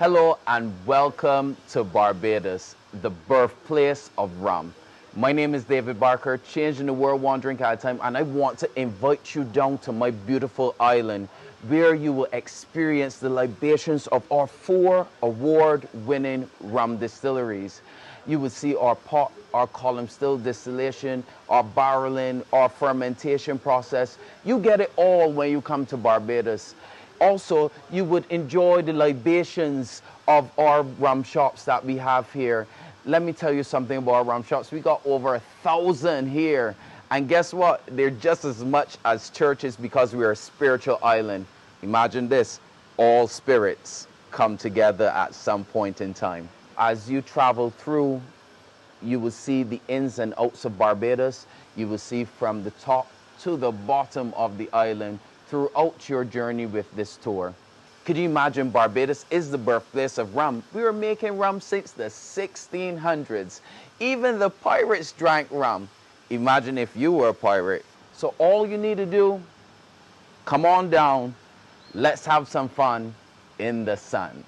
Hello and welcome to Barbados, the birthplace of rum. My name is David Barker, changing the world one drink at a time, and I want to invite you down to my beautiful island where you will experience the libations of our 4 award-winning rum distilleries. You will see our pot, our column still distillation, our barreling, our fermentation process. You get it all when you come to Barbados. Also, you would enjoy the libations of our rum shops that we have here. Let me tell you something about our rum shops. We got over 1,000 here. And guess what? They're just as much as churches because we're a spiritual island. Imagine this, all spirits come together at some point in time. As you travel through, you will see the ins and outs of Barbados. You will see from the top to the bottom of the island throughout your journey with this tour. Could you imagine Barbados is the birthplace of rum? We were making rum since the 1600s. Even the pirates drank rum. Imagine if you were a pirate. So all you need to do, come on down. Let's have some fun in the sun.